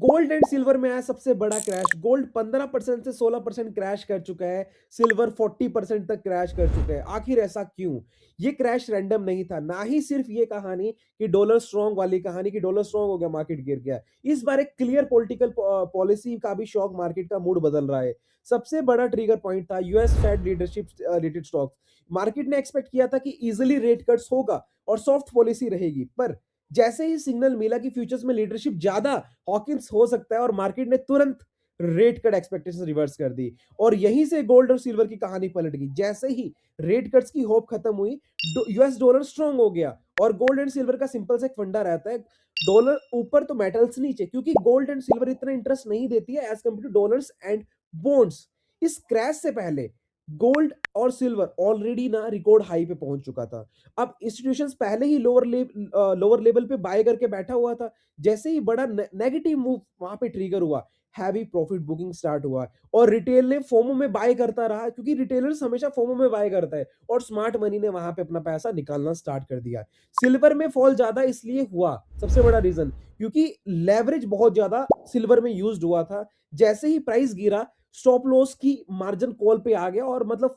Gold and silver में आया सबसे बड़ा क्रैश। गोल्ड 15% से 16% क्रैश कर चुका है, सिल्वर 40% तक क्रैश कर चुका है। आखिर ऐसा क्यों? ये क्रैश रैंडम नहीं था, ना ही सिर्फ ये कहानी कि डॉलर स्ट्रांग वाली कहानी कि डॉलर स्ट्रांग हो गया, मार्केट गिर गया। इस बार एक क्लियर पॉलिटिकल पॉलिसी का भी शॉक मार्केट का मूड बदल रहा है। सबसे बड़ा ट्रिगर पॉइंट था US Fed leadership related stocks. Market ने एक्सपेक्ट किया था कि इजीली रेट कट्स होगा और सॉफ्ट पॉलिसी रहेगी, पर जैसे ही सिग्नल मिला कि फ्यूचर्स में लीडरशिप ज्यादा हॉकिंस हो सकता है और मार्केट ने तुरंत रेट कट एक्सपेक्टेशन रिवर्स कर दी और यहीं से गोल्ड और सिल्वर की कहानी पलट गई। जैसे ही रेट कट्स की होप खत्म हुई, यूएस डॉलर स्ट्रांग हो गया। और गोल्ड एंड सिल्वर का सिंपल सा एक फंडा रहता है, डॉलर ऊपर तो मेटल्स नीचे, क्योंकि गोल्ड एंड सिल्वर इतना इंटरेस्ट नहीं देती है as compare to dollars and bonds. इस क्रैश से पहले गोल्ड और सिल्वर ऑलरेडी ना रिकॉर्ड हाई पे पहुंच चुका था। अब इंस्टीट्यूशंस पहले ही लोअर लेवल पे बाय करके बैठा हुआ था। जैसे ही बड़ा नेगेटिव मूव वहां पे ट्रिगर हुआ, हैवी प्रॉफिट बुकिंग स्टार्ट हुआ और रिटेल ने फोमो में बाय करता रहा, क्योंकि रिटेलर्स हमेशा फोमो में बाय करता है और स्मार्ट मनी ने वहां पे अपना पैसा निकालना स्टार्ट कर दिया। सिल्वर में फॉल ज्यादा इसलिए हुआ, सबसे बड़ा रीजन क्योंकि लेवरेज बहुत ज्यादा सिल्वर में यूज्ड हुआ था। जैसे ही प्राइस गिरा, स्टॉप लॉस की मार्जिन कॉल पे आ गया और मतलब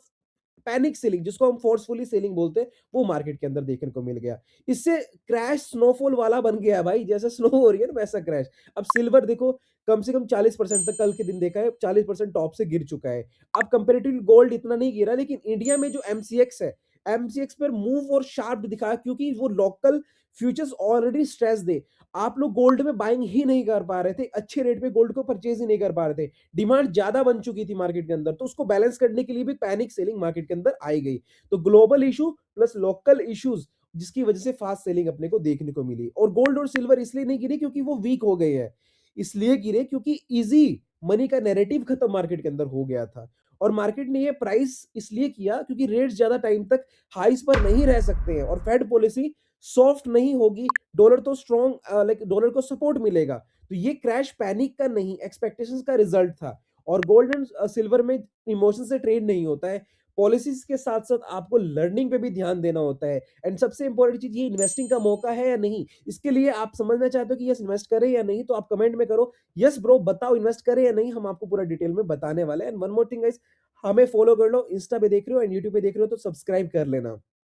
पैनिक सेलिंग, जिसको हम फोर्सफुली सेलिंग बोलते हैं, वो मार्केट के अंदर देखने को मिल गया। इससे क्रैश स्नोफॉल वाला बन गया भाई, जैसे स्नो हो रही है ना वैसा क्रैश। अब सिल्वर देखो कम से कम 40% तक, कल के दिन देखा है 40% टॉप से गिर चुका है। अब कंपैरेटिवली गोल्ड इतना नहीं गिरा, लेकिन इंडिया में जो एमसीएक्स है, एमसीएक्स पर मूव और शार्प दिखा, क्योंकि वो लोकल फ्यूचर्स ऑलरेडी स्ट्रेस दे। आप लोग गोल्ड में बाइंग ही नहीं कर पा रहे थे, अच्छे रेट पे गोल्ड को परचेज ही नहीं कर पा रहे थे। डिमांड ज्यादा बन चुकी थी मार्केट के अंदर, तो उसको बैलेंस करने के लिए भी पैनिक सेलिंग मार्केट के अंदर आई गई। तो global issue plus local issues, जिसकी वजह से फास्ट सेलिंग अपने को देखने को मिली। और गोल्ड और सिल्वर इसलिए नहीं गिरे क्योंकि वो वीक हो गए हैं, इसलिए गिरे क्योंकि इजी मनी का नैरेटिव खत्म मार्केट के अंदर हो गया था। और मार्केट ने ये प्राइस इसलिए किया क्योंकि रेट्स ज्यादा टाइम तक हाइस पर नहीं रह सकते हैं और फेड पॉलिसी सॉफ्ट नहीं होगी। डॉलर तो स्ट्रॉन्ग, लाइक डॉलर को सपोर्ट मिलेगा। तो ये क्रैश पैनिक का नहीं, एक्सपेक्टेशंस का रिजल्ट था। और गोल्ड एंड सिल्वर में इमोशन से ट्रेड नहीं होता है, पॉलिसीज के साथ साथ आपको लर्निंग पे भी ध्यान देना होता है। एंड सबसे इंपॉर्टेंट चीज, ये इन्वेस्टिंग का मौका है या नहीं, इसके लिए आप समझना चाहते हो कि यस इन्वेस्ट करें या नहीं, तो आप कमेंट में करो यस ब्रो बताओ इन्वेस्ट करें या नहीं, हम आपको पूरा डिटेल में बताने वाले हैं। And one more thing guys, हमें फॉलो कर लो, इंस्टा पे देख रहे हो एंड यूट्यूब पे देख रहे हो तो सब्सक्राइब कर लेना।